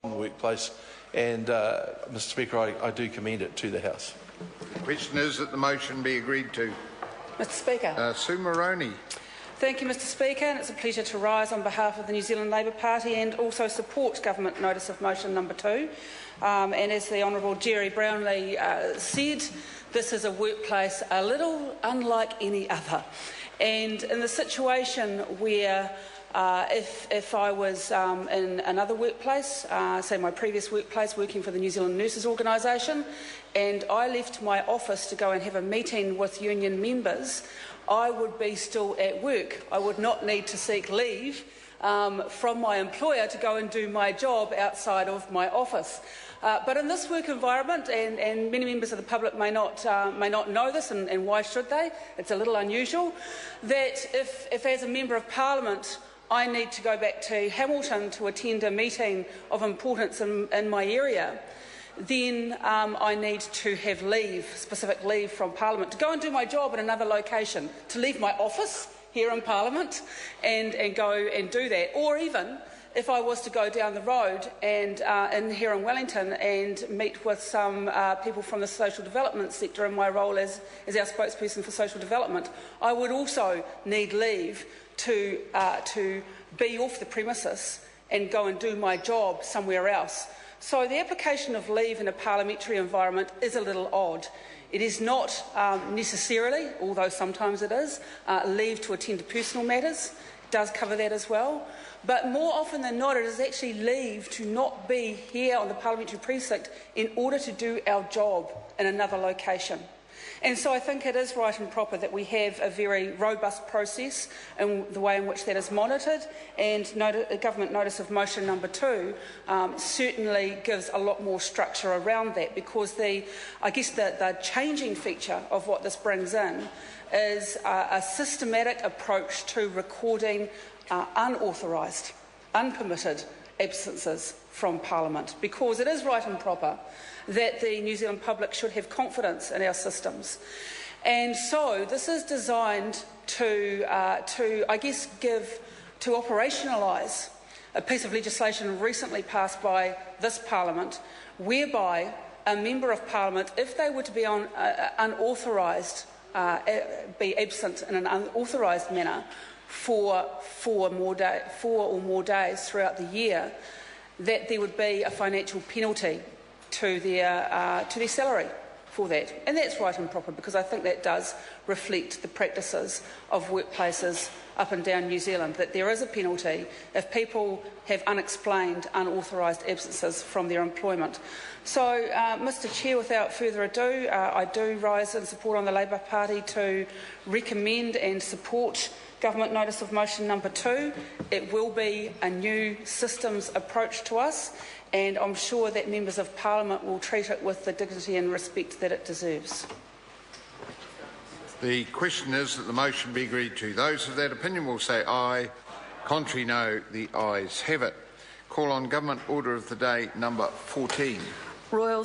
workplace, and Mr. Speaker, I do commend it to the House. The question is that the motion be agreed to. Mr. Speaker. Sue Moroney. Thank you, Mr. Speaker, and it's a pleasure to rise on behalf of the New Zealand Labour Party and also support Government Notice of Motion number 2. And as the Honourable Jerry Brownlee said, this is a workplace a little unlike any other. And in the situation where if I was in another workplace, say my previous workplace, working for the New Zealand Nurses Organisation, and I left my office to go and have a meeting with union members, I would be still at work. I would not need to seek leave from my employer to go and do my job outside of my office. But in this work environment, and many members of the public may not know this, and why should they? It's a little unusual, that if as a Member of Parliament I need to go back to Hamilton to attend a meeting of importance in my area, then I need to have leave, specific leave from Parliament, to go and do my job in another location, to leave my office here in Parliament and go and do that. Or even if I was to go down the road and here in Wellington and meet with some people from the social development sector in my role as our spokesperson for social development, I would also need leave to be off the premises and go and do my job somewhere else. So the application of leave in a parliamentary environment is a little odd. It is not necessarily, although sometimes it is, leave to attend to personal matters. It does cover that as well. But more often than not, it is actually leave to not be here on the parliamentary precinct in order to do our job in another location. And so I think it is right and proper that we have a very robust process in the way in which that is monitored, and Government Notice of Motion number 2 certainly gives a lot more structure around that, because I guess the changing feature of what this brings in is a systematic approach to recording unauthorised, unpermitted absences from Parliament, because it is right and proper that the New Zealand public should have confidence in our systems. And so this is designed to I guess, operationalise a piece of legislation recently passed by this Parliament, whereby a Member of Parliament, if they were to be on unauthorised, be absent in an unauthorised manner for four or more days throughout the year, that there would be a financial penalty to their salary for that. And that's right and proper, because I think that does reflect the practices of workplaces up and down New Zealand, that there is a penalty if people have unexplained, unauthorised absences from their employment. So, Mr Chair, without further ado, I do rise in support on the Labour Party to recommend and support Government Notice of Motion number 2. It will be a new systems approach to us, and I'm sure that Members of Parliament will treat it with the dignity and respect that it deserves. The question is that the motion be agreed to. Those of that opinion will say aye. Contrary, no. The ayes have it. Call on Government Order of the Day number 14. Royal